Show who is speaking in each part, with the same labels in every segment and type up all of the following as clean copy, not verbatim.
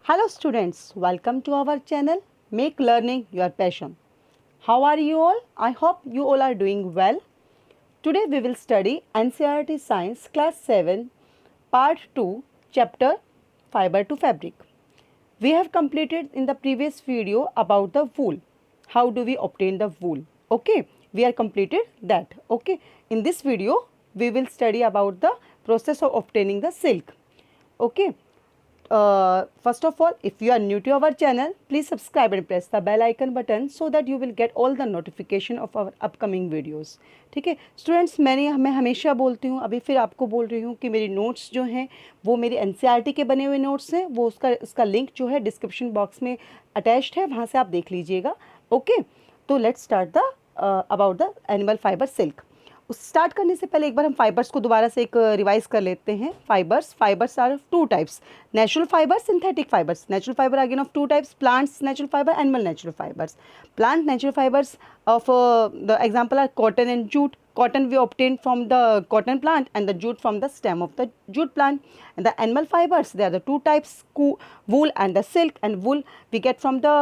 Speaker 1: Hello students, welcome to our channel Make Learning Your Passion. How are you all? I hope you all are doing well. Today we will study NCERT Science Class 7 Part 2 Chapter Fiber to Fabric. We have completed in the previous video about the wool. How do we obtain the wool? Okay, we are completed that. Okay, in this video we will study about the process of obtaining the silk. Okay. First of all, if you are new to our channel, please subscribe and press the bell icon button so that you will get all the notification of our upcoming videos. ठीक है students, मैं हमेशा बोलती हूँ, अभी फिर आपको बोल रही हूँ कि मेरी नोट्स जो हैं वो मेरी NCERT के बने हुए नोट्स हैं, वो उसका लिंक जो है डिस्क्रिप्शन बॉक्स में अटैच्ड है, वहाँ से आप देख लीजिएगा. ओके, तो let's start the about the animal fibre silk. Start करने से पहले एक बार हम फाइबर्स को दोबारा से एक रिवाइज कर लेते हैं. Fibres are of two types, natural fibres, synthetic fibres. Natural fibre again of two types, plants natural fibre, animal natural fibres. Plant natural fibers of the example are cotton and jute. Cotton we obtain from the cotton plant and the jute from the stem of the jute plant. And the animal fibers, they are the two types, wool and the silk. And wool we get from the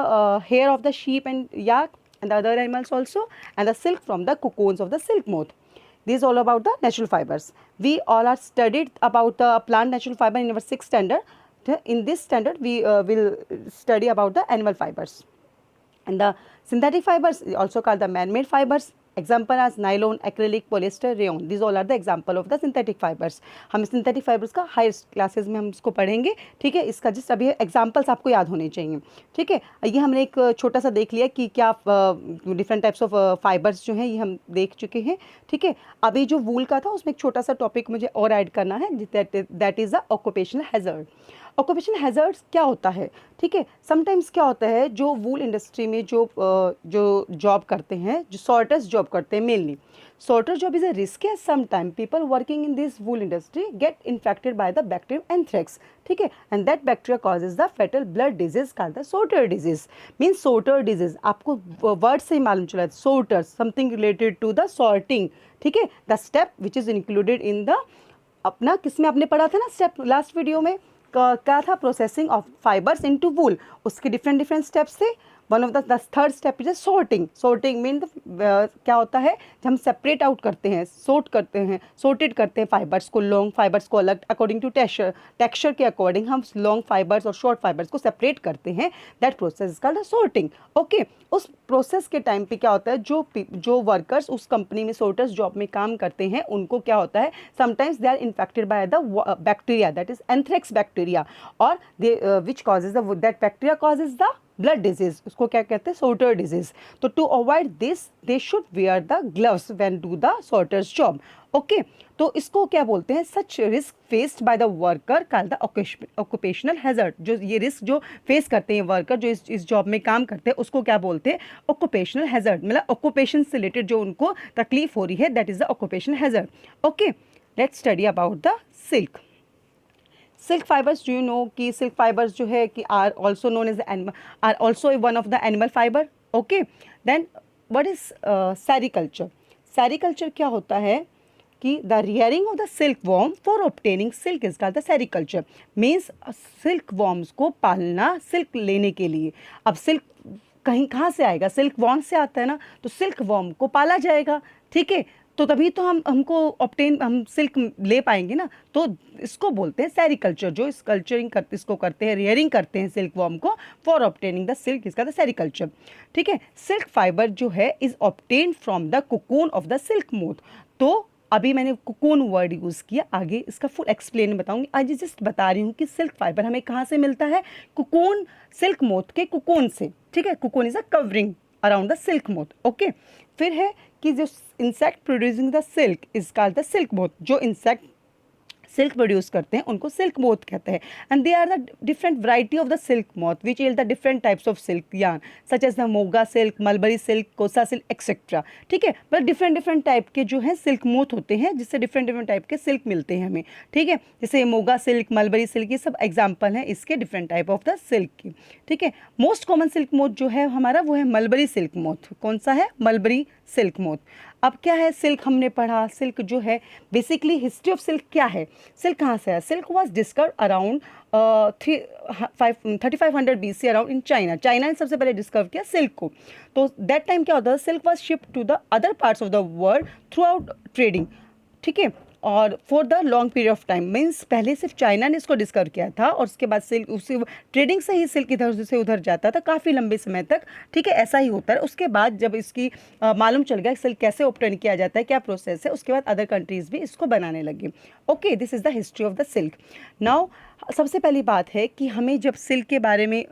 Speaker 1: hair of the sheep and yak and the other animals also, and the silk from the cocoons of the silk moth. This is all about the natural fibers. We all are studied about the plant natural fiber in our 6th standard. In this standard we will study about the animal fibers. And the synthetic fibers also called the man-made fibers. Example as nylon, acrylic, polyester, rayon. These all are the example of the synthetic fibers. हम synthetic fibers का higher classes में हम इसको पढ़ेंगे. ठीक है, इसका just अभी एग्जाम्पल्स आपको याद होने चाहिए. ठीक है, ये हमने एक छोटा सा देख लिया कि क्या डिफरेंट टाइप्स ऑफ फाइबर्स जो हैं ये हम देख चुके हैं. ठीक है, अभी जो वूल का था उसमें एक छोटा सा टॉपिक मुझे और ऐड करना है, that is the occupational hazard. Occupational hazards क्या होता है? ठीक है, समटाइम्स क्या होता है, जो वूल इंडस्ट्री में जो जॉब करते हैं, जो सॉर्टर्स जॉब करते हैं, mainly sorter job is a risk है. Sometime people working in this wool industry get infected by the bacterium anthrax. ठीक है, and that bacteria causes the fatal blood disease called the sorter disease. Means sorter disease आपको word से ही मालूम चला है, sorter something related to the sorting. ठीक है, the step which is included in the अपना किसमें आपने पढ़ा था ना स्टेप लास्ट वीडियो में, क्या था, प्रोसेसिंग ऑफ फाइबर्स इनटू वूल. उसके डिफरेंट स्टेप्स थे. One of the third step is sorting. Sorting mean क्या होता है, जब हम सेपरेट आउट करते हैं, सोर्टेड करते हैं फाइबर्स को, लॉन्ग फाइबर्स को अलग अकॉर्डिंग टू टेक्सचर के अकॉर्डिंग हम लॉन्ग फाइबर्स और शॉर्ट फाइबर्स को सेपरेट करते हैं. That process is called sorting. Okay, उस प्रोसेस के टाइम पे क्या होता है, जो वर्कर्स उस कंपनी में सॉर्टर्स जॉब में काम करते हैं उनको क्या होता है, sometimes they are infected by the bacteria, that is anthrax bacteria, और which causes that bacteria causes the blood disease. उसको क्या कहते हैं, सोटर डिजीज. तो to avoid this they should wear the gloves when do the sorters job. Okay, तो इसको क्या बोलते हैं, such risk faced by the worker called the occupational hazard. जो ये रिस्क जो फेस करते हैं वर्कर जो इस जॉब में काम करते हैं उसको क्या बोलते हैं, ऑक्यूपेशनल हैज़र्ड. मतलब ऑक्यूपेशन से रिलेटेड जो उनको तकलीफ हो रही है, that is the occupational hazard. Okay, let's study about the silk. Silk fibres, do you know कि सिल्क फाइबर्स जो है कि are also known as animal, are also one of the animal fibre. Okay, then what is sericulture. Sericulture क्या होता है कि the rearing of the silk worm for obtaining silk is called the sericulture. Means silk worms को पालना silk लेने के लिए. अब सिल्क कहाँ से आएगा, सिल्क वॉर्म से आता है ना, तो सिल्क वॉर्म को पाला जाएगा. ठीक है, तो तभी तो हम सिल्क ले पाएंगे ना. तो इसको बोलते हैं सेरिकल्चर. जो इस कल्चरिंग करते इसको करते हैं, रियरिंग करते हैं सिल्क वॉर्म को फॉर ऑब्टेनिंग द सिल्क, इसका द सेरिकल्चर. ठीक है, सिल्क फाइबर जो है is obtain from the cocoon of the silk moth. तो अभी मैंने कोकून वर्ड यूज़ किया, आगे इसका फुल एक्सप्लेन बताऊंगी. आज जस्ट बता रही हूँ कि सिल्क फाइबर हमें कहाँ से मिलता है, कोकून, सिल्क मोथ के कोकून से. ठीक है, cocoon is a covering around the silk moth. Okay, फिर है कि जो insect producing the silk is called the silk moth. जो इंसेक्ट सिल्क प्रोड्यूस करते हैं उनको सिल्क मोथ कहते हैं. And they are the different variety of the silk moth which is the different types of silk yarn such as the Muga silk, mulberry silk, कोसा silk etcetera. ठीक है, पर different type के जो हैं सिल्क मोथ होते हैं, जिससे डिफरेंट टाइप के सिल्क मिलते हैं हमें. ठीक है, जैसे मोगा सिल्क, मलबरी सिल्क, ये सब एग्जाम्पल हैं इसके different type of the silk की. ठीक है, मोस्ट कॉमन सिल्क मोथ जो है हमारा वो है मलबरी सिल्क मोथ. कौन सा है, मलबरी सिल्क मोथ। अब क्या है सिल्क, हमने पढ़ा सिल्क जो है बेसिकली हिस्ट्री ऑफ सिल्क क्या है, सिल्क कहाँ से है। Silk was discovered around 3500 BC around in China. China ने सबसे पहले डिस्कवर किया सिल्क को। तो दैट टाइम क्या होता है, silk was shipped to the other parts of the world through out trading, ठीक है, और for the long period of time. Means पहले सिर्फ चाइना ने इसको डिस्कवर किया था और उसके बाद सिल्क उसी ट्रेडिंग से ही सिल्क इधर से उधर जाता था काफ़ी लंबे समय तक, ठीक है, ऐसा ही होता है। उसके बाद जब इसकी मालूम चल गया सिल्क कैसे ऑब्टेन किया जाता है, क्या प्रोसेस है, उसके बाद अदर कंट्रीज़ भी इसको बनाने लगी। Okay, this is the history of the silk. Now सबसे पहली बात है कि हमें जब सिल्क के बारे में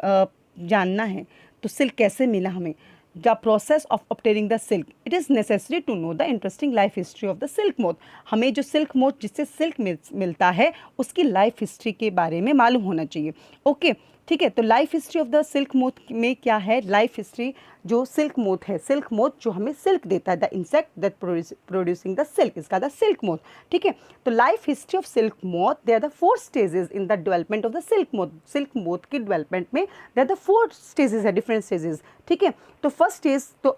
Speaker 1: जानना है तो सिल्क कैसे मिला हमें, the process of obtaining the silk, it is necessary to know the interesting life history of the silk moth। हमें जो सिल्क मोथ जिससे सिल्क मिलता है उसकी लाइफ हिस्ट्री के बारे में मालूम होना चाहिए। ओके, ठीक है, तो life history of the silk moth में क्या है, लाइफ हिस्ट्री जो सिल्क मोथ है, सिल्क मोथ जो हमें सिल्क देता है, the insect that producing the silk, इसका द सिल्क मोथ, ठीक है। तो life history of silk moth, there are the 4 stages in the development of the silk moth. Silk moth की डेवलपमेंट में देयर आर द 4 स्टेजेस है, different stages, ठीक है। तो फर्स्ट स्टेज, तो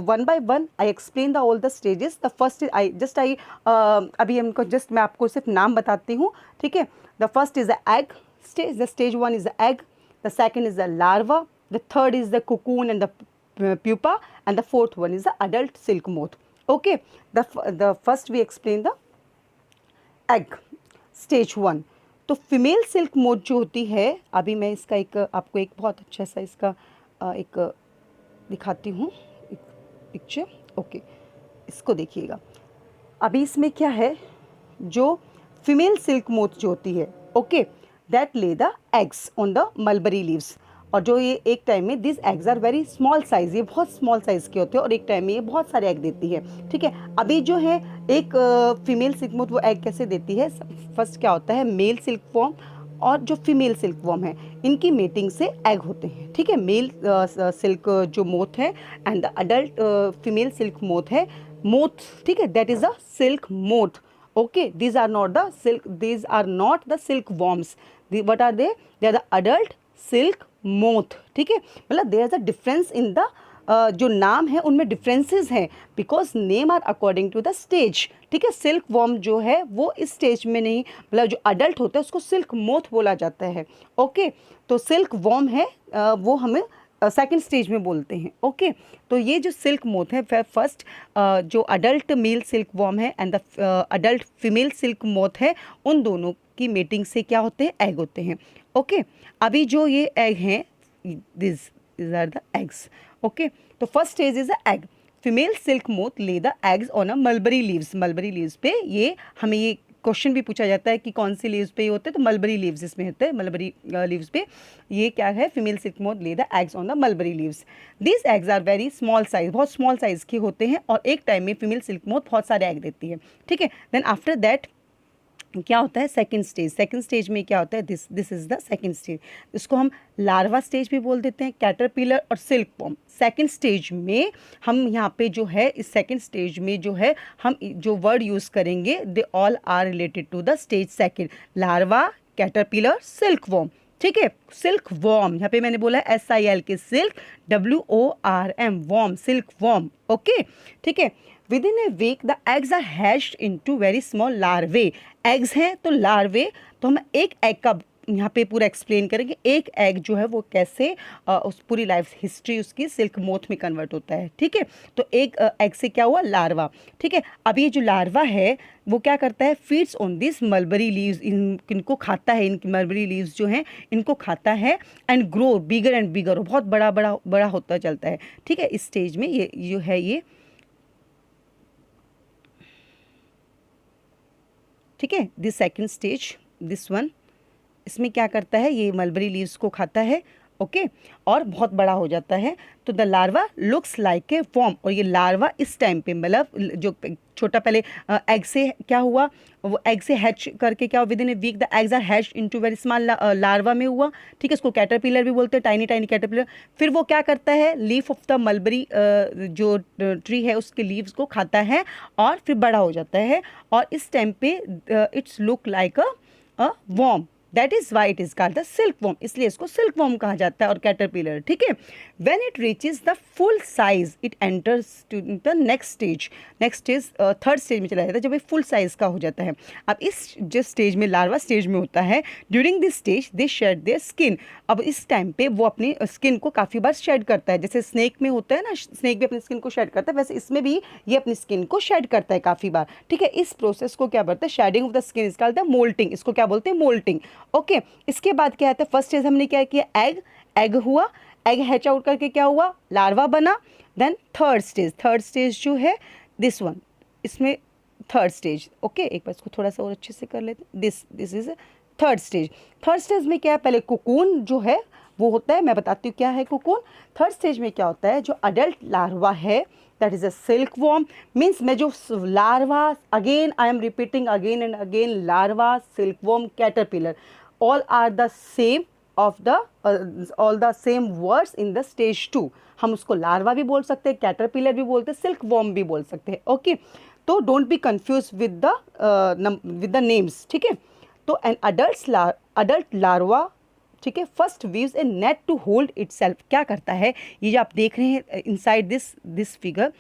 Speaker 1: one by one I explain the all the stages. The first अभी हमको just मैं आपको सिर्फ नाम बताती हूँ, ठीक है। The first is the egg stage, the stage 1 is the egg, the second is the larva, the third is the cocoon and the pupa, and the fourth one is the adult silk moth. Okay, the first we explain the egg, stage 1। तो female silk moth जो होती है, अभी मैं इसका एक आपको एक बहुत अच्छा सा इसका एक दिखाती हूँ, एक पिक्चर। ओके, इसको देखिएगा। अभी इसमें क्या है, जो फीमेल सिल्क मोथ जो होती है, okay, that lay the eggs on the mulberry leaves. और जो ये एक टाइम में this eggs are very small size, ये बहुत स्मॉल साइज़ के होते हैं और एक टाइम में ये बहुत सारे एग देती है, ठीक है। अभी जो है एक फीमेल सिल्क मोथ वो एग कैसे देती है, फर्स्ट क्या होता है, मेल सिल्क वॉर्म और जो फीमेल सिल्क वॉर्म है इनकी मेटिंग से एग होते हैं, ठीक है। मेल सिल्क जो मोथ है and the adult female silk moth है, मोथ, ठीक है, that is a silk moth. Okay, these are not the silk worms. What are they? They are the adult silk moth, ठीक है। मतलब there is a difference in the जो नाम है उनमें डिफरेंसेस हैं, because name are according to the stage, ठीक है। सिल्क वॉर्म जो है वो इस स्टेज में नहीं, मतलब जो अडल्ट होता है उसको सिल्क मोथ बोला जाता है। ओके, तो सिल्क वॉर्म है वो हमें सेकेंड स्टेज में बोलते हैं। ओके, तो ये जो सिल्क मोथ है, फर्स्ट जो अडल्ट मेल सिल्क वॉर्म है and the adult female silk moth है, उन दोनों की मेटिंग से क्या होते हैं, एग होते हैं। ओके, अभी जो ये एग हैं, this are the eggs. Okay, तो first stage is the egg. Female silk moth lay the eggs on a mulberry leaves. Mulberry leaves पे ये हमें ये क्वेश्चन भी पूछा जाता है कि कौन सी लीव्स पे ये होते हैं, तो मलबरी लीव्स इसमें होते हैं। मलबरी लीव्स पे ये क्या है, female silk moth lay the eggs on the mulberry leaves. This eggs are very small size, बहुत स्मॉल साइज के होते हैं और एक टाइम में फीमेल सिल्क मोथ बहुत सारे एग देती है, ठीक है। देन आफ्टर दैट क्या होता है, सेकंड स्टेज। सेकंड स्टेज में क्या होता है, this is the second stage. इसको हम लार्वा स्टेज भी बोल देते हैं, कैटरपिलर और सिल्क वॉर्म। सेकंड स्टेज में हम यहाँ पे जो है, इस सेकंड स्टेज में जो है हम जो वर्ड यूज़ करेंगे, they all are related to the stage second. Larva, caterpillar, silk worm, ठीक है। सिल्क वॉर्म, यहाँ पे मैंने बोला है SIL के silk, WORM, worm, silk worm. Okay, ठीक है। Within a week the eggs are hatched into very small larvae. Eggs हैं तो लार्वे, तो हम एक एग का यहाँ पे पूरा एक्सप्लेन करेंगे। एक एग जो है वो कैसे उस पूरी लाइफ हिस्ट्री उसकी सिल्क मोथ में कन्वर्ट होता है, ठीक है। तो एक एग से क्या हुआ, लार्वा, ठीक है। अब ये जो लार्वा है वो क्या करता है, feeds on this mulberry leaves, इनको खाता है, इन मलबरी लीव्स जो हैं इनको खाता है, and grow bigger and bigger, बहुत बड़ा बड़ा बड़ा होता चलता है, ठीक है। इस स्टेज में ये जो है ये, ठीक है, this second stage, this one, इसमें क्या करता है, ये मलबरी लीव्स को खाता है, ओके, और बहुत बड़ा हो जाता है। तो the larva looks like a worm, और ये लार्वा इस टाइम पे, मतलब जो छोटा पहले एग से क्या हुआ, वो एग से हैच करके क्या हुआ, within a week the eggs are hatched into very small larva में हुआ, ठीक है। इसको कैटरपिलर भी बोलते हैं, टाइनी टाइनी कैटरपिलर। फिर वो क्या करता है, लीफ ऑफ द मलबरी जो ट्री है उसके लीव्स को खाता है और फिर बड़ा हो जाता है, और इस टाइम पे it's look like a worm, that is why it is called the silk worm, इसलिए इसको सिल्क वॉर्म कहा जाता है और कैटरपिलर, ठीक है। When it reaches the full size it enters to the next stage, next stage third stage में चला जाता है जब ये फुल साइज का हो जाता है। अब इस जिस स्टेज में लार्वा स्टेज में होता है, during this stage they shed their skin. अब इस टाइम पे वो अपनी स्किन को काफ़ी बार शेड करता है, जैसे स्नेक में होता है ना, स्नेक भी अपनी स्किन को शेड करता है, वैसे इसमें भी ये अपनी स्किन को शेड करता है काफ़ी बार, ठीक है। इस प्रोसेस को क्या बोलते हैं, shedding of the skin is called the moulting, इसको क्या बोलते हैं, मोल्टिंग, ओके। इसके बाद क्या आता है, फर्स्ट स्टेज हमने क्या किया, एग, एग हुआ, एग हैच आउट करके क्या हुआ, लार्वा बना। देन थर्ड स्टेज जो है दिस वन, इसमें थर्ड स्टेज, ओके। एक बार इसको थोड़ा सा और अच्छे से कर लेते हैं, this is third stage. Third stage में क्या है, पहले कुकून जो है वो होता है, मैं बताती हूँ क्या है कुकून। थर्ड स्टेज में क्या होता है, जो अडल्ट लार्वा है that is a silk worm, means मैं जो larva, again I am repeating again and again, larva, silk worm, caterpillar, all are the same of the all the same words in the stage 2। हम उसको larva भी बोल सकते हैं, caterpillar भी बोलते हैं, सिल्क वॉर्म भी बोल सकते हैं, ओके। तो don't be confuse with the names, ठीक है। तो एन अडल्ट लार्वा, ठीक है, first weaves a net to hold itself. क्या करता है, ये जो आप देख रहे हैं इनसाइड दिस फिगर,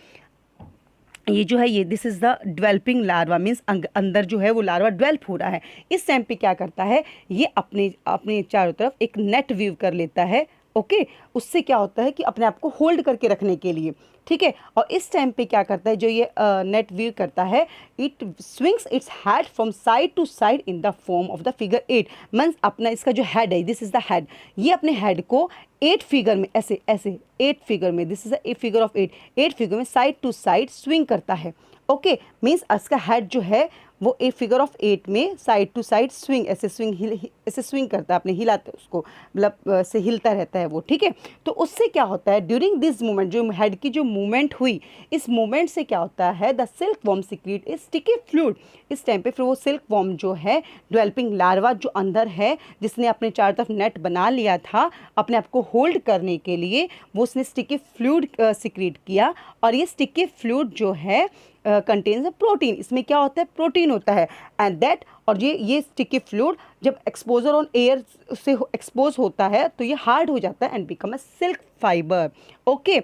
Speaker 1: ये जो है, ये this is the developing larva, means अंदर जो है वो लार्वा डेवलप हो रहा है। इस टाइम पे क्या करता है, ये अपने अपने चारों तरफ एक नेट वीव कर लेता है, ओके। उससे क्या होता है कि अपने आप को होल्ड करके रखने के लिए, ठीक है। और इस टाइम पे क्या करता है, जो ये नेट व्यू करता है, it swings its head from side to side in the form of the figure 8, means अपना इसका जो हेड है, दिस इज द हेड, ये अपने हेड को 8 फिगर में ऐसे ऐसे 8 फिगर में, this is a figure of 8 figure में साइड टू साइड स्विंग करता है, ओके। मीन्स इसका हेड जो है वो ए फिगर ऑफ 8 में साइड टू साइड स्विंग, ऐसे स्विंग करता है, अपने हिलाते उसको, मतलब से हिलता रहता है वो, ठीक है। तो उससे क्या होता है, ड्यूरिंग दिस मूवमेंट, जो हेड की जो मूवमेंट हुई, इस मूवमेंट से क्या होता है, the silk warm secret is sticky fluid. इस टाइम पे फिर वो सिल्क वॉर्म जो है, डेवलपिंग लार्वा जो अंदर है, जिसने अपने चारों तरफ नेट बना लिया था अपने आप को होल्ड करने के लिए, वो उसने स्टिकी फ्लूइड सीक्रेट किया। और ये स्टिकी फ्लूइड जो है कंटेन्स अ प्रोटीन, इसमें क्या होता है, प्रोटीन होता है, एंड दैट, और ये स्टिकी फ्लूइड जब एक्सपोजर ऑन एयर से एक्सपोज होता है तो ये हार्ड हो जाता है and become a silk fibre, okay.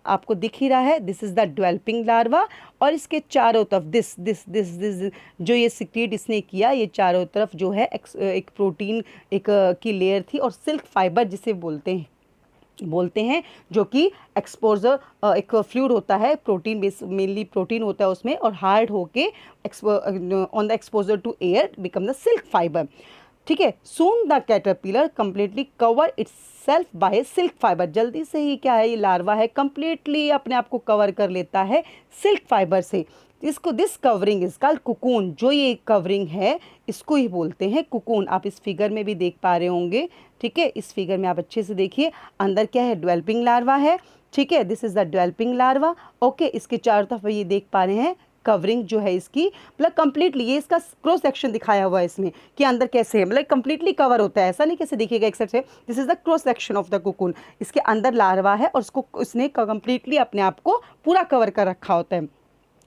Speaker 1: आपको दिख ही रहा है, this is the developing larva, और इसके चारों तरफ दिस जो ये सिक्रीट इसने किया, ये चारों तरफ जो है एक प्रोटीन की लेयर थी, और सिल्क फाइबर जिसे बोलते हैं जो कि एक्सपोजर एक फ्लूइड होता है, प्रोटीन बेस, मेनली प्रोटीन होता है उसमें, और हार्ड होके on the exposure to air become the silk fibre, ठीक है। Soon the caterpillar completely cover itself by silk fibre, जल्दी से ही क्या है, ये लार्वा है, कंप्लीटली अपने आप को कवर कर लेता है सिल्क फाइबर से। इसको this covering is called cocoon, जो ये कवरिंग है इसको ही बोलते हैं कुकून। आप इस फिगर में भी देख पा रहे होंगे, ठीक है। इस फिगर में आप अच्छे से देखिए, अंदर क्या है, डेवलपिंग लार्वा है, ठीक है, this is the developing larva, okay. इसके चारों तरफ ये देख पा रहे हैं कवरिंग जो है इसकी, मतलब कंप्लीटली, ये इसका क्रॉस सेक्शन दिखाया हुआ है इसमें कि अंदर कैसे है, मतलब कंप्लीटली कवर होता है, ऐसा नहीं कैसे देखिएगा एक साइड से, this is the cross section of the cocoon. इसके अंदर लार्वा है और उसको इसने कंप्लीटली अपने आप को पूरा कवर कर रखा होता है,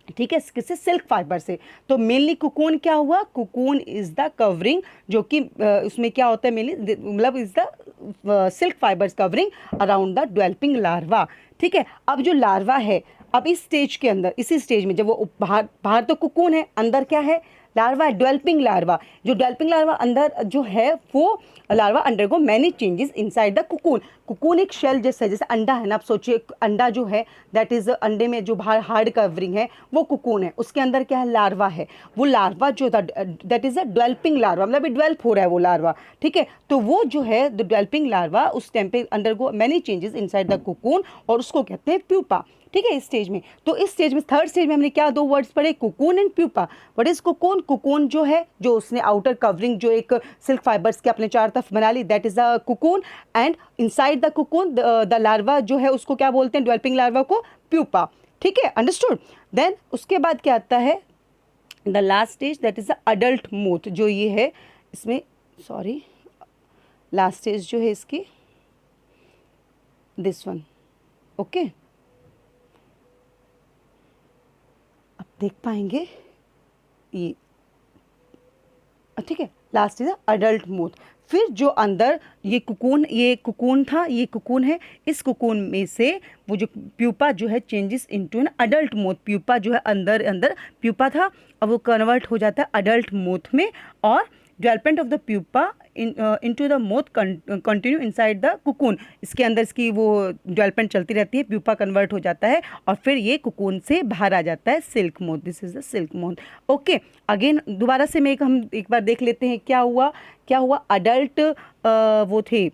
Speaker 1: ठीक है, किससे, सिल्क फाइबर से। तो मेनली कुकून क्या हुआ, कुकून इज द कवरिंग, जो कि उसमें क्या होता है मेनली, मतलब is the silk fibres covering around the developing larva, ठीक है। अब जो लार्वा है, अब इस स्टेज के अंदर, इसी स्टेज में जब वो बाहर तो कुकून है, अंदर क्या है, लार्वा है, डेवलपिंग लार्वा। जो डेवलपिंग लार्वा अंदर जो है, वो larva undergo many changes inside the cocoon. Cocoon एक शेल जैसा है, जैसे अंडा है ना, आप सोचिए अंडा जो है दैट इज, अंडे में जो बाहर हार्ड कवरिंग है वो कुकून है, उसके अंदर क्या है, लार्वा है। वो लार्वा जो था that is a developing larva, मतलब डेवलप हो रहा है वो लार्वा, ठीक है। तो वो जो है द डेवलपिंग लार्वा उस टाइम पे undergo many changes inside the cocoon, और उसको कहते हैं प्यूपा, ठीक है। इस स्टेज में, तो इस स्टेज में, थर्ड स्टेज में हमने क्या दो वर्ड्स पढ़े, cocoon and pupa. What is cocoon, cocoon जो है, जो उसने आउटर कवरिंग जो एक सिल्क फाइबर्स के अपने चार तरफ बना ली, that is the cocoon, and inside the cocoon the larva जो है उसको क्या बोलते हैं, डेवलपिंग लार्वा को प्यूपा, ठीक है, अंडरस्टूड। देन उसके बाद क्या आता है, the last stage that is the adult moth, जो ये है इसमें, सॉरी, लास्ट स्टेज जो है इसकी, दिस वन, ओके। आप देख पाएंगे, ये ठीक है, लास्ट इज अडल्ट मोथ। फिर जो अंदर ये कुकून था, ये कुकून है, इस कुकून में से वो जो प्यूपा जो है changes into an adult moth. Pupa जो है अंदर अंदर प्यूपा था, अब वो कन्वर्ट हो जाता है अडल्ट मोथ में, और development of the pupa into the moth continue inside the cocoon. इसके अंदर इसकी वो डेवलपमेंट चलती रहती है, प्यूपा कन्वर्ट हो जाता है और फिर ये कुकून से बाहर आ जाता है silk moth. This is the silk moth. Okay, again दोबारा से हम एक बार देख लेते हैं क्या हुआ। अडल्ट वो थे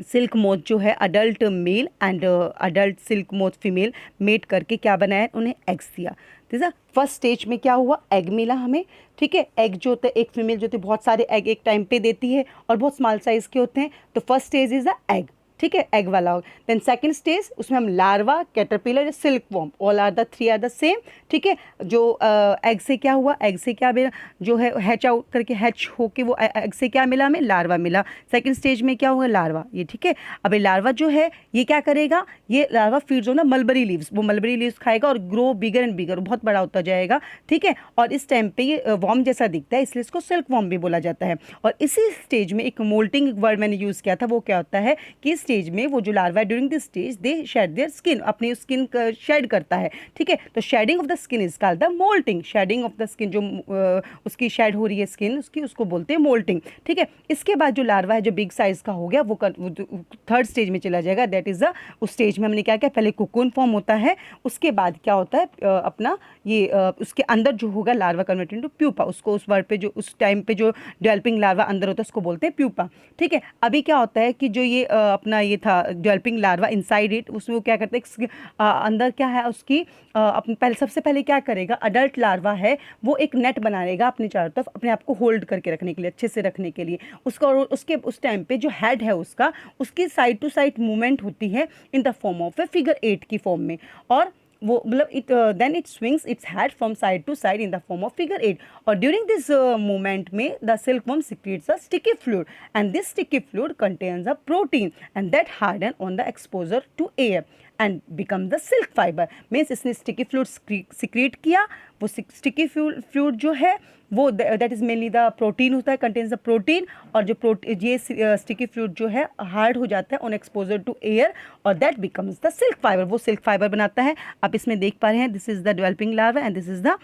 Speaker 1: सिल्क मोथ जो है adult male and adult silk moth female mate करके क्या बनाया, उन्हें एग्स दिया। ठीक है, फर्स्ट स्टेज में क्या हुआ, एग मिला हमें। ठीक है, एग जो होता है, एक फीमेल जो होती है बहुत सारे एग एक टाइम पे देती है और बहुत स्मॉल साइज के होते हैं, तो first stage is the egg. ठीक है, एग वाला। देन सेकंड स्टेज, उसमें हम larva, caterpillar, silk worm, all are the three are the same. ठीक है, जो एग से क्या हुआ, एग से क्या मिला, जो है हैच आउट करके हैच होके वो एग से क्या मिला, हमें लार्वा मिला। सेकंड स्टेज में क्या हुआ, लार्वा, ये ठीक है। अब ये लार्वा जो है ये क्या करेगा, ये larva feeds on the mulberry leaves, वो मलबरी लीव्स खाएगा और ग्रो बिगर एंड बिगर, बहुत बड़ा होता जाएगा। ठीक है, और इस टाइम पे ये वॉर्म जैसा दिखता है, इसलिए इसको सिल्क वॉर्म भी बोला जाता है। और इसी स्टेज में एक मोल्टिंग वर्ड मैंने यूज़ किया था, वो क्या होता है कि इस स्टेज में वो जो larva during this stage they shed their skin, अपनी स्किन शेड करता है। ठीक है, तो shedding of the skin is called the moulting. Shedding of the skin, जो उसकी शेड हो रही है स्किन उसकी, उसको बोलते हैं मोल्टिंग। ठीक है, इसके बाद जो लार्वा है जो बिग साइज का हो गया वो थर्ड स्टेज में चला जाएगा, दैट इज द, उस स्टेज में हमने क्या किया, पहले कुकून फॉर्म होता है, उसके बाद क्या होता है अपना ये उसके अंदर जो होगा लार्वा कन्वर्ट इनटू प्यूपा, उसको उस वर्ड पे जो उस टाइम पे जो डेवलपिंग लार्वा अंदर होता है उसको बोलते हैं प्यूपा। ठीक है, अभी क्या होता है कि जो ये अपना ये था डेवलपिंग लार्वा इनसाइड इट, उसमें वो क्या करते हैं, अंदर क्या है उसकी पहले सबसे पहले क्या करेगा, अडल्ट लार्वा है वो एक नेट बनाएगा अपने चारों तरफ, अपने आप को होल्ड करके रखने के लिए, अच्छे से रखने के लिए उसका। और उसके उस टाइम पे जो हेड है उसका, उसकी साइड टू साइड मूवमेंट होती है in the form of a figure 8 की फॉर्म में, और वो मतलब it then it swings its head from side to side in the form of figure 8। और ड्यूरिंग दिस मूवमेंट में the silkworm secretes a sticky fluid, and this sticky fluid contains a protein and that harden on the exposure to air and become the silk fiber। Means इसने sticky fluid secrete किया, वो sticky fluid जो है वो that is mainly the protein होता है, contains the protein, और जो ये स्टिकी फ्लूइड जो है हार्ड हो जाता है ऑन एक्सपोजर टू एयर और that becomes the silk fibre, वो सिल्क फाइबर बनाता है। आप इसमें देख पा रहे हैं, this is the developing larva and this is the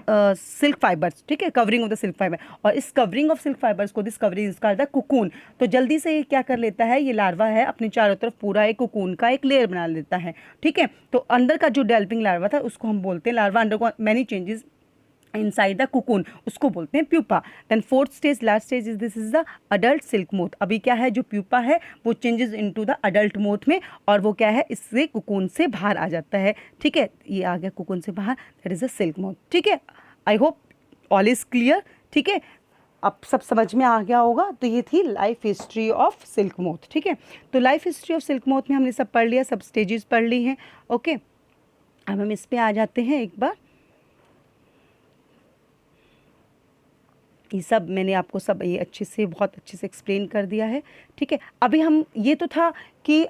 Speaker 1: silk fibres. ठीक है, covering of the silk fibre, और इस कवरिंग ऑफ सिल्क फाइबर्स को this covering is called the cocoon. तो जल्दी से ये क्या कर लेता है, ये लार्वा है अपने चारों तरफ पूरा एक कुकून का एक लेयर बना लेता है। ठीक है, तो अंदर का जो डेवलपिंग लार्वा था उसको हम बोलते हैं, larva under many changes inside the cocoon, उसको बोलते हैं pupa. Then fourth stage, last stage is this is the adult silk moth. अभी क्या है, जो प्यूपा है वो changes into the adult moth में, और वो क्या है, इससे कुकून से बाहर आ जाता है। ठीक है, ये आ गया कुकून से बाहर, that is the silk moth. ठीक है, आई होप ऑल इज क्लियर। ठीक है, अब सब समझ में आ गया होगा। तो ये थी life history of silk moth. ठीक है, तो life history of silk moth में हमने सब पढ़ लिया, सब स्टेजेस पढ़ ली हैं। ओके, अब हम इस पे आ जाते हैं एक बार। ये सब मैंने आपको सब ये अच्छे से बहुत अच्छे से एक्सप्लेन कर दिया है। ठीक है, अभी हम ये तो था कि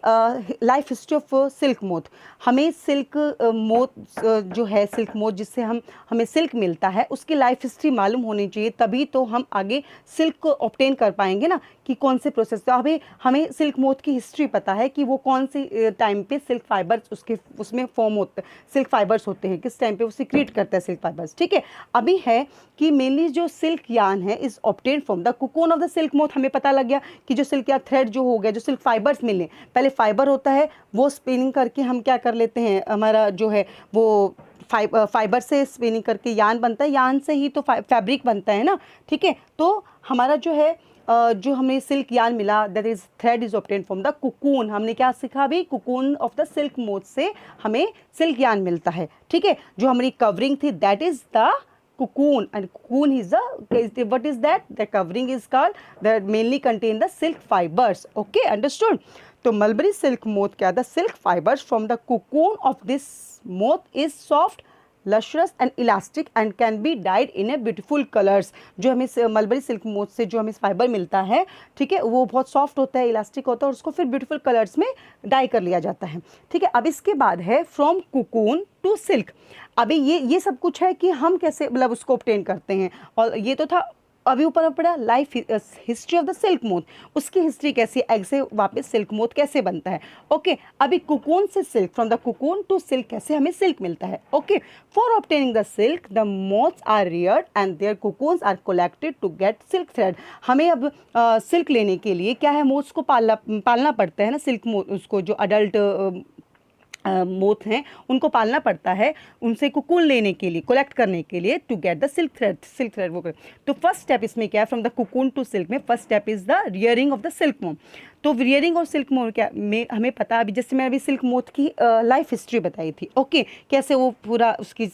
Speaker 1: life history of silk moth. हमें सिल्क मोथ जो है सिल्क मोथ जिससे हमें सिल्क मिलता है उसकी लाइफ हिस्ट्री मालूम होनी चाहिए, तभी तो हम आगे सिल्क को ऑब्टेन कर पाएंगे ना, कि कौन से प्रोसेस। तो अभी हमें सिल्क मोथ की हिस्ट्री पता है कि वो कौन सी टाइम पे सिल्क फाइबर्स उसमें फॉर्म होते, सिल्क फाइबर्स होते हैं, किस टाइम पे वो सिक्रीट करता है सिल्क फाइबर्स। ठीक है, अभी है कि मेनली जो सिल्क यार्न है is obtain from the cocoon of the silk moth. हमें पता लग गया कि जो सिल्क या थ्रेड जो हो गया, जो सिल्क फाइबर्स मिले, पहले फाइबर होता है वो स्पिनिंग करके हम क्या कर लेते हैं, हमारा जो है वो फाइबर से स्पिनिंग करके यार्न बनता है, यार्न से ही तो फैब्रिक बनता है ना। ठीक है, तो हमारा जो है जो हमें सिल्क यार्न मिला, that is thread is obtain from the cocoon. हमने क्या सीखा अभी, cocoon of the silk moth से हमें सिल्क यार्न मिलता है। ठीक है, जो हमारी कवरिंग थी that is the cocoon, and cocoon is what is that, the covering is called, that mainly contain the silk fibers. Okay, understood? तो मलबरी सिल्क मोथ क्या, the silk fibers from the cocoon of this moth is soft, lustrous and elastic and can be dyed in a beautiful colours. जो हमें mulberry silk moth से जो हमें fibre मिलता है, ठीक है, वो बहुत सॉफ्ट होता है, इलास्टिक होता है, और उसको फिर ब्यूटीफुल कलर्स में डाई कर लिया जाता है। ठीक है, अब इसके बाद है फ्रॉम कुकून टू सिल्क। अभी ये सब कुछ है कि हम कैसे मतलब उसको ऑब्टेन करते हैं, और ये तो था अभी ऊपर पड़ा life history of the silk moth, उसकी हिस्ट्री कैसी, एग से वापस सिल्क मोथ कैसे बनता है। ओके, अभी कुकून से silk, from the cocoon to silk कैसे हमें सिल्क मिलता है। Okay, for obtaining the silk the moths are reared and their cocoons are collected to get silk thread. हमें अब सिल्क लेने के लिए क्या है, मोथ्स को पालना पड़ता है ना, सिल्क मोथ, उसको जो अडल्ट मोथ हैं उनको पालना पड़ता है, उनसे कुकून लेने के लिए, कलेक्ट करने के लिए, to get the silk thread वो तो फर्स्ट स्टेप इसमें क्या है, from the cocoon to silk में first step is the rearing of the silk moth. तो रियरिंग ऑफ सिल्क मोम क्या में हमें पता, अभी जैसे मैं अभी सिल्क मोथ की लाइफ हिस्ट्री बताई थी। ओके, कैसे वो पूरा उसकी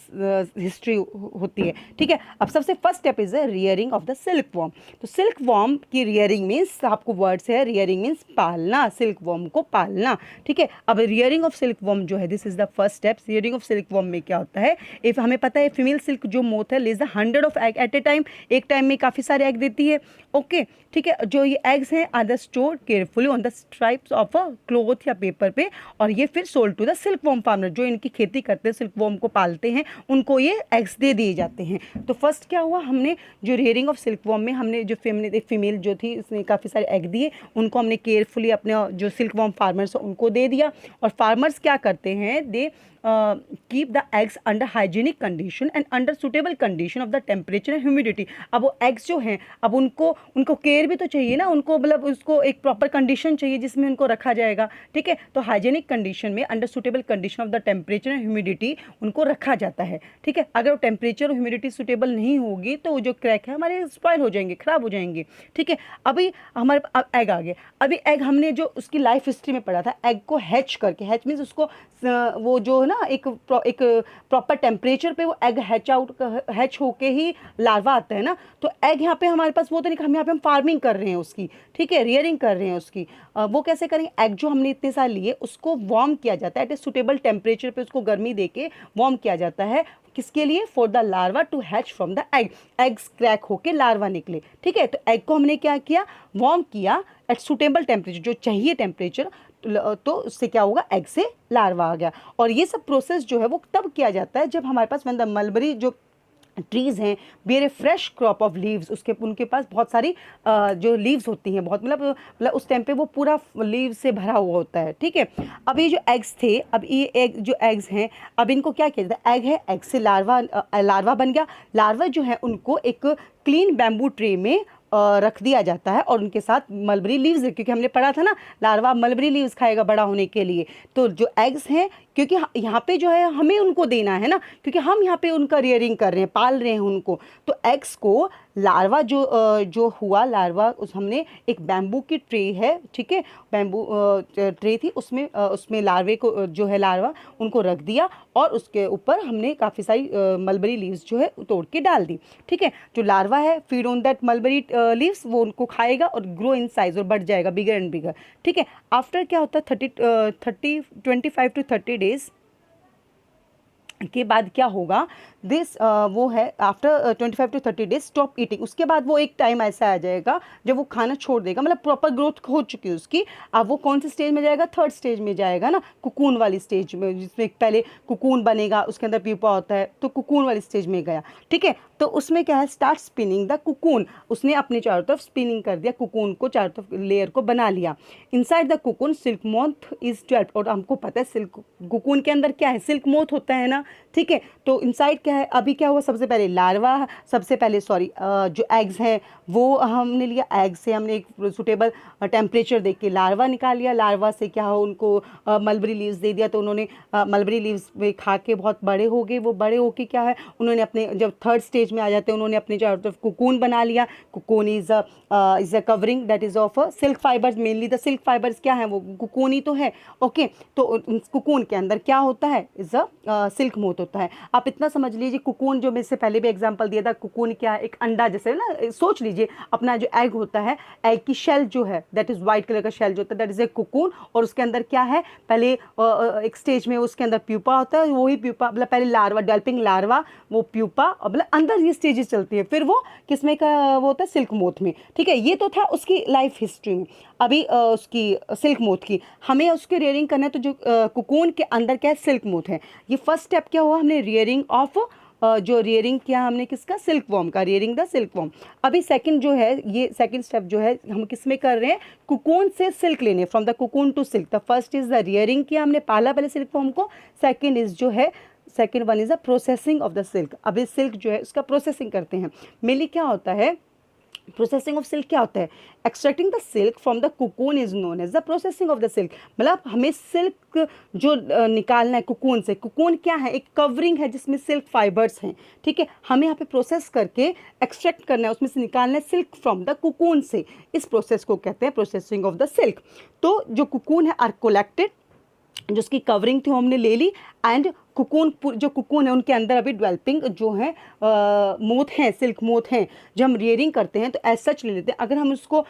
Speaker 1: हिस्ट्री होती है। ठीक है, अब सबसे first step is the rearing of the silk warm. तो सिल्क वॉर्म की रियरिंग मीन्स, आपको वर्ड्स है, रियरिंग मीन्स पालना, सिल्क वॉर्म को पालना। ठीक है, अब रियरिंग ऑफ सिल्क वॉर्म जो है, this is the first step. Rearing of silk worm में क्या होता है, इफ हमें पता है फीमेल सिल्क जो मोथ है lays the 100 of egg at a time, एक टाइम में काफ़ी सारे एग देती है। ओके, ठीक है, जो ये एग्स हैं are the stored carefully on the stripes of a cloth या पेपर पे, और ये फिर sold to the silk worm farmer, जो इनकी खेती करते हैं, सिल्क वॉर्म को पालते हैं, उनको ये एग्स दे दिए जाते हैं। तो फर्स्ट क्या हुआ, हमने जो रियरिंग ऑफ सिल्क वॉर्म में हमने जो फीमेल जो थी उसने काफ़ी सारे एग दिए, उनको हमने केयरफुली अपने जो सिल्क वॉर्म फार्मर्स उनको दे दिया। और फार्मर्स क्या करते हैं, they keep the eggs under hygienic condition and under suitable condition of the temperature and humidity. अब वो एग्स जो हैं, अब उनको केयर भी तो चाहिए ना, उनको मतलब उसको एक प्रॉपर कंडीशन चाहिए जिसमें उनको रखा जाएगा। ठीक है, तो हाइजीनिक कंडीशन में under suitable condition of the temperature and humidity उनको रखा जाता है। ठीक है, अगर वो टेम्परेचर और ह्यूमिडिटी सुटेबल नहीं होगी तो वो जो क्रैक है हमारे स्पॉइल हो जाएंगे, खराब हो जाएंगे। ठीक है, अभी हमारे एग आ गए। अभी एग हमने जो उसकी लाइफ हिस्ट्री में पढ़ा था, एग को हैच करके, हैच मीन्स उसको वो जो है ना एक प्रॉपर टेम्परेचर पे वो एग हैच होके ही लार्वा आता है ना। तो एग यहाँ पे हमारे पास वो तो नहीं, हम यहाँ पे हम फार्मिंग कर रहे हैं उसकी। ठीक है, रियरिंग कर रहे हैं उसकी। वो कैसे करेंगे, एग जो हमने इतने सारे लिए उसको वार्म किया जाता है, एट ए सुटेबल टेम्परेचर पे उसको गर्मी देके वार्म किया जाता है। किसके लिए, for the larva to hatch from the egg, eggs crack होके लार्वा निकले। ठीक है, तो एग को हमने क्या किया, वार्म किया एट सुटेबल टेम्परेचर, जो चाहिए टेम्परेचर, तो उससे क्या होगा, एग से लार्वा आ गया। और ये सब प्रोसेस जो है वो तब किया जाता है जब हमारे पास द मलबरी जो ट्रीज़ हैं bear a fresh crop of leaves, उनके पास बहुत सारी जो लीव्स होती हैं, बहुत मतलब उस टाइम पे वो पूरा लीव से भरा हुआ होता है। ठीक है, अब ये जो एग्स थे, अब ये एग जो एग्स हैं, अब इनको क्या किया जाता है, एग है, एग से लार्वा बन गया। लार्वा जो है उनको एक क्लीन बैम्बू ट्रे में रख दिया जाता है, और उनके साथ मलबरी लीव्स, क्योंकि हमने पढ़ा था ना लार्वा मलबरी लीव्स खाएगा बड़ा होने के लिए। तो जो एग्स हैं, क्योंकि यहाँ पे जो है हमें उनको देना है ना, क्योंकि हम यहाँ पे उनका रियरिंग कर रहे हैं, पाल रहे हैं उनको, तो एग्स को लार्वा जो हुआ लार्वा, हमने एक बैम्बू की ट्रे है, ठीक है, बैम्बू ट्रे थी, उसमें लार्वे को जो है लार्वा उनको रख दिया, और उसके ऊपर हमने काफ़ी सारी मलबरी लीव्स जो है तोड़ के डाल दी। ठीक है, जो लार्वा है feed on that mulberry leaves, वो उनको खाएगा और ग्रो इन साइज, और बढ़ जाएगा बिगर एंड बिगर। ठीक है, आफ्टर क्या होता है 25 to 30 डेज के बाद क्या होगा, दिस वो है after 25 to 30 days stop eating. उसके बाद वो एक टाइम ऐसा आ जाएगा जब वो खाना छोड़ देगा, मतलब प्रॉपर ग्रोथ हो चुकी है उसकी। अब वो कौन से स्टेज में जाएगा, थर्ड स्टेज में जाएगा ना, कुकून वाली स्टेज में, जिसमें पहले कुकून बनेगा, उसके अंदर प्यूपा होता है, तो कुकून वाली स्टेज में गया। ठीक है, तो उसमें क्या है, स्टार्ट स्पिनिंग द कुकून, उसने अपने चारों तरफ स्पिनिंग कर दिया, कुकून को चारों तरफ लेयर को बना लिया। Inside the cocoon silk moth is 12, और हमको पता है सिल्क कुकून के अंदर क्या है, सिल्क मोथ होता है ना। ठीक है, तो इनसाइड क्या है, अभी क्या हुआ, सबसे पहले लार्वा, जो एग्स हैं वो हमने लिया, एग से हमने एक सुटेबल टेम्परेचर देख के लार्वा निकाल लिया, लार्वा से क्या हो, उनको मलबरी लीव्स दे दिया, तो उन्होंने मलबरी लीव्स में खा के बहुत बड़े हो गए। वो बड़े होके क्या है, उन्होंने अपने जब थर्ड स्टेज में आ जाते हैं, उन्होंने अपने चारों तरफ कुकून बना लिया। Cocoon is a covering that is of silk fibres, mainly the silk fibres क्या है, वो कुकून ही तो है। ओके, तो कुकून के अंदर क्या होता है, इज़ अ सिल्क मोथ होता है। आप इतना समझ लीजिए, कुकून जो मैं इससे पहले भी एग्जांपल दिया था, कुकून क्या है, एक अंडा जैसे ना, सोच लीजिए अपना जो एग होता है, एग की शेल जो है दैट इज़ वाइट कलर का शेल जो होता है, दैट इज़ ए कुकून, और उसके अंदर क्या है, पहले एक स्टेज में उसके अंदर प्यूपा होता है, वही प्यूपा मतलब पहले लार्वा, डेवलपिंग लार्वा, वो प्यूपा, और मतलब अंदर ये स्टेजेस चलती है, फिर वो किसमें का वो होता है, सिल्क मोथ में। ठीक है, ये तो था उसकी लाइफ हिस्ट्री में। अभी उसकी सिल्क मोथ की हमें उसके रियरिंग करना है, तो जो कुकून के अंदर क्या है, सिल्क मोथ है। ये फर्स्ट स्टेप क्या हुआ, हमने रियरिंग ऑफ जो रियरिंग किया हमने किसका, सिल्क वॉर्म का, रियरिंग द सिल्क वॉर्म। अभी सेकंड जो है, ये सेकंड स्टेप जो है हम किस में कर रहे हैं, कुकून से सिल्क लेने, from the cocoon to silk. The first is the rearing किया हमने, पाला पहले सिल्क वॉर्म को। सेकंड इज जो है, second one is the processing of the silk. अभी सिल्क जो है उसका प्रोसेसिंग करते हैं। मेनली क्या होता है, प्रोसेसिंग ऑफ सिल्क क्या होता है, extracting the silk from the cocoon is known as the processing of the silk. मतलब हमें सिल्क जो निकालना है कुकून से, कुकून क्या है, एक कवरिंग है जिसमें सिल्क फाइबर्स हैं, ठीक है, हमें यहाँ पे प्रोसेस करके एक्सट्रैक्ट करना है, उसमें से निकालना है सिल्क फ्रॉम द कुकून से। इस प्रोसेस को कहते हैं प्रोसेसिंग ऑफ द सिल्क। तो जो कुकून है आर कोलेक्टेड, जो उसकी कवरिंग थी वो हमने ले ली, एंड कुकून, जो कुकून है उनके अंदर अभी डेवलपिंग जो है मोथ हैं, सिल्क मोथ हैं, जो हम रियरिंग करते हैं तो एज सच ले लेते हैं। अगर हम उसको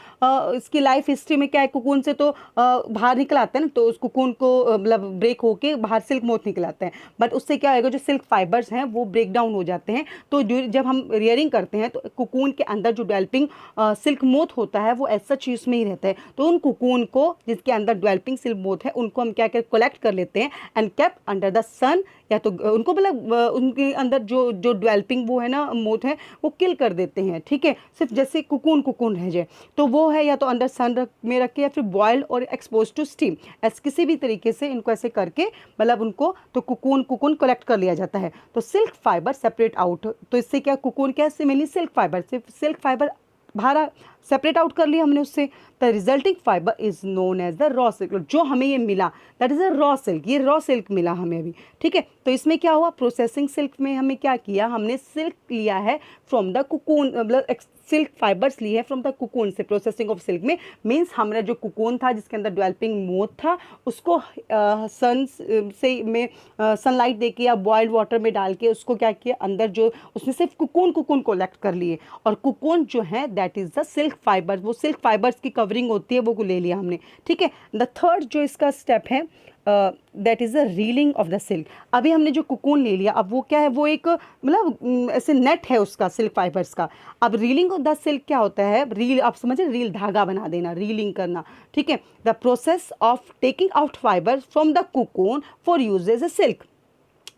Speaker 1: इसकी लाइफ हिस्ट्री में क्या है, कुकून से तो बाहर निकल आता है ना, तो उस कुकून को मतलब ब्रेक होके बाहर सिल्क मोथ निकल आता है, बट उससे क्या होगा, जो सिल्क फाइबर्स हैं वो ब्रेक डाउन हो जाते हैं। तो जब हम रियरिंग करते हैं तो कुकून के अंदर जो डेवलपिंग सिल्क मोथ होता है वो एज सच चीज़ में ही रहता है। तो उन कुकून को जिसके अंदर डेवलपिंग सिल्क मोथ है उनको हम क्या कर कलेक्ट कर लेते हैं एंड केप्ट अंडर द सन, या तो उनको मतलब उनके अंदर जो डेवलपिंग वो है ना मोथ है वो किल कर देते हैं, ठीक है, सिर्फ जैसे कुकून रह जाए तो वो है, या तो अंडर सन में रख के, या फिर बॉइल्ड और एक्सपोज टू स्टीम, ऐसे किसी भी तरीके से इनको ऐसे करके मतलब उनको तो कुकून कलेक्ट कर लिया जाता है। तो सिल्क फाइबर सेपरेट आउट, तो इससे क्या, कुकून क्या है, सिमिलरली सिल्क फाइबर बाहर सेपरेट आउट कर लिया हमने उससे। The resulting fibre is known as the raw silk. जो हमें ये मिला that is a raw silk, ये रॉ सिल्क मिला हमें अभी, ठीक है। तो इसमें क्या हुआ, प्रोसेसिंग सिल्क में हमें क्या किया, हमने सिल्क लिया है फ्रॉम द कुकून, मतलब सिल्क फाइबर्स ली है फ्रॉम द कुकून से। प्रोसेसिंग ऑफ सिल्क में मीन्स हमारा जो कुकून था जिसके अंदर डेवलपिंग मोथ था उसको सन से में सनलाइट दे के या बॉइल्ड वाटर में डाल के उसको क्या किया, अंदर जो उसमें सिर्फ कुकून कलेक्ट कर लिए, और कुकून जो है that is the silk fibre, वो सिल्क फाइबर्स की कवरिंग होती है वो ले लिया हमने, ठीक है। द थर्ड जो इसका स्टेप है that is the reeling of the silk. अभी हमने जो कुकून ले लिया, अब वो क्या है, वो एक मतलब ऐसे नेट है उसका सिल्क फाइबर्स का। अब रीलिंग ऑफ द सिल्क क्या होता है, रील आप समझे, रील धागा बना देना, रीलिंग करना, ठीक है। The process of taking out fibre from the cocoon for use as a silk.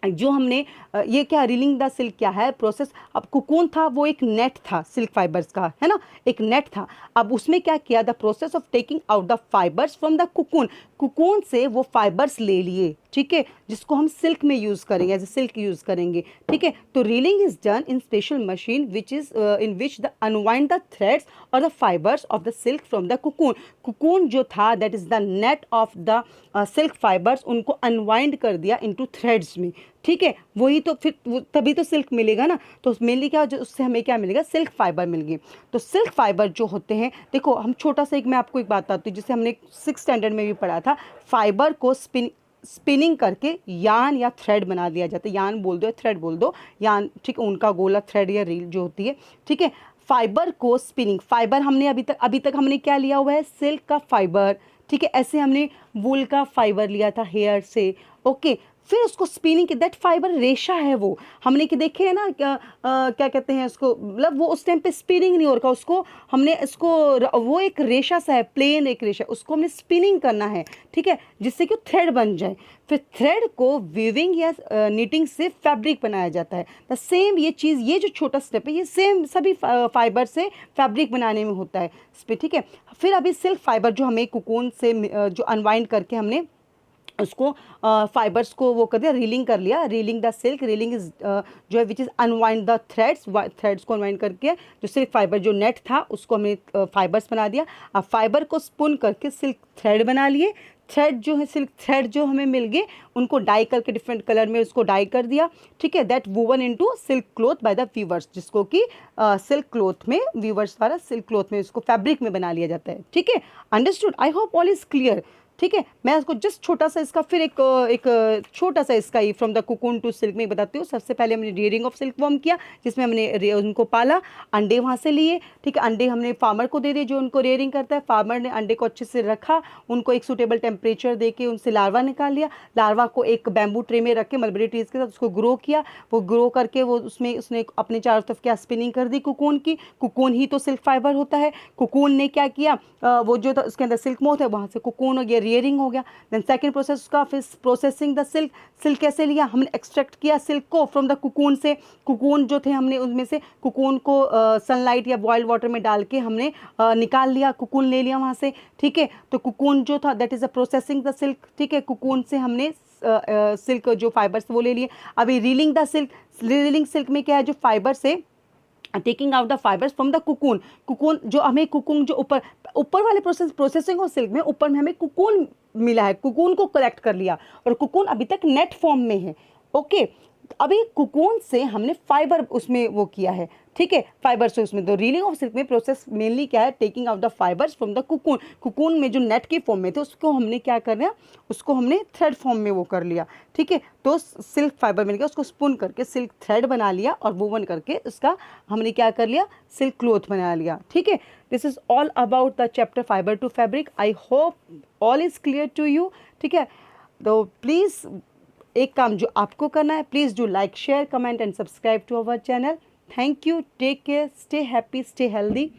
Speaker 1: जो हमने ये क्या, रीलिंग द सिल्क क्या है प्रोसेस। अब कुकून था वो एक नेट था सिल्क फाइबर्स का, है ना, एक नेट था। अब उसमें क्या किया, the process of taking out the fibres from the cocoon से वो फाइबर्स ले लिए, ठीक है, जिसको हम सिल्क में यूज़ करेंगे, एज ए सिल्क यूज़ करेंगे, ठीक है। तो reeling is done in special machine which is in which the unwind the threads और the fibres of the silk from the cocoon जो था that is the net of the silk fibres, उनको unwind कर दिया into threads में, ठीक है। वही तो फिर तभी तो सिल्क मिलेगा ना। तो मेनली क्या, जो उससे हमें क्या मिलेगा, सिल्क फाइबर मिल गई। तो सिल्क फाइबर जो होते हैं, देखो हम छोटा सा एक, मैं आपको एक बात बताती हूँ, जिसे हमने 6th स्टैंडर्ड में भी पढ़ा था, फाइबर को स्पिनिंग करके यान या थ्रेड बना दिया जाता है। यान बोल दो या थ्रेड बोल दो, यान, ठीक है, उनका गोला थ्रेड या रील जो होती है, ठीक है। फाइबर को स्पिनिंग, फाइबर हमने अभी तक हमने क्या लिया हुआ है, सिल्क का फाइबर, ठीक है। ऐसे हमने वूल का फाइबर लिया था हेयर से, ओके। फिर उसको स्पिनिंग के, दैट फाइबर रेशा है वो, हमने कि देखे है ना क्या कहते हैं उसको, मतलब वो उस टाइम पे स्पिनिंग नहीं हो रहा, उसको हमने इसको वो एक रेशा सा है, प्लेन एक रेशा, उसको हमने स्पिनिंग करना है, ठीक है, जिससे कि थ्रेड बन जाए। फिर थ्रेड को वीविंग या नीटिंग से फैब्रिक बनाया जाता है। द सेम ये चीज़, ये जो छोटा स्टेप है, ये सेम सभी फाइबर से फैब्रिक बनाने में होता है, ठीक है। फिर अभी सिल्क फाइबर जो हमें कुकून से जो अनवाइंड करके हमने उसको फाइबर्स को वो कर दिया, रीलिंग कर लिया, reeling the silk, reeling is जो है which is unwind the threads को अनवाइंड करके जो सिल्क फाइबर जो नेट था उसको हमने फाइबर्स बना दिया। अब फाइबर को स्पून करके सिल्क थ्रेड बना लिए। थ्रेड जो है, सिल्क थ्रेड जो हमें मिल गए, उनको डाई करके डिफरेंट कलर में उसको डाई कर दिया, ठीक है। That woven into silk cloth by the weavers, जिसको कि सिल्क क्लॉथ में, वीवर्स द्वारा सिल्क क्लॉथ में उसको फैब्रिक में बना लिया जाता है, ठीक है। Understood, I hope all is clear, ठीक है। मैं इसको जस्ट छोटा सा इसका फिर एक छोटा सा इसका ही from the cocoon to silk में बताती हूँ। सबसे पहले हमने रियरिंग ऑफ सिल्क वॉर्म किया, जिसमें हमने उनको पाला, अंडे वहाँ से लिए, ठीक है। अंडे हमने फार्मर को दे दिए जो उनको रियरिंग करता है। फार्मर ने अंडे को अच्छे से रखा, उनको एक सूटेबल टेम्परेचर दे के उनसे लार्वा निकाल लिया। लार्वा को एक बैम्बू ट्रे में रख के मलबेरी ट्रीज के साथ उसको ग्रो किया। वो ग्रो करके वो उसने अपने चारों तरफ क्या स्पिनिंग कर दी कुकून की। कुकून ही तो सिल्क फाइबर होता है। कुकून ने क्या किया, वो जो था उसके अंदर सिल्क मोथ है, वहाँ से कुकून और ये रियरिंग हो गया। देन सेकंड प्रोसेस उसका फिर प्रोसेसिंग द सिल्क। सिल्क कैसे लिया हमने, एक्सट्रैक्ट किया सिल्क को फ्रॉम द कुकून से। कुकून जो थे हमने उनमें से कुकून को सनलाइट या बॉइल्ड वाटर में डाल के हमने निकाल लिया, कुकून ले लिया वहाँ से, ठीक है। तो कुकून जो था that is a processing the silk, ठीक है। कुकून से हमने सिल्क जो फाइबर्स वो ले लिए। अभी reeling the silk, reeling silk में क्या है, जो फाइबर से taking out the fibres from the cocoon. Cocoon जो हमें कुकून जो ऊपर वाले प्रोसेसिंग ऑफ सिल्क में ऊपर में हमें कुकून मिला है, कुकून को कलेक्ट कर लिया और कुकून अभी तक नेट फॉर्म में है, ओके। अभी कुकून से हमने फाइबर उसमें वो किया है, ठीक है, फाइबर से उसमें। तो रीलिंग ऑफ सिल्क में प्रोसेस मेनली क्या है, taking out the fibres from the cocoon. Cocoon में जो नेट की फॉर्म में थे उसको हमने क्या कर लिया, उसको हमने थ्रेड फॉर्म में वो कर लिया, ठीक है। तो सिल्क फाइबर मिल गया, उसको स्पून करके सिल्क थ्रेड बना लिया और वोवन करके उसका हमने क्या कर लिया, सिल्क क्लॉथ बना लिया, ठीक है। This is all about the chapter fibre to fabric. I hope all is clear to you, ठीक है। तो प्लीज़ एक काम जो आपको करना है, please do like, share, comment and subscribe to our channel. Thank you, take care, stay happy, stay healthy.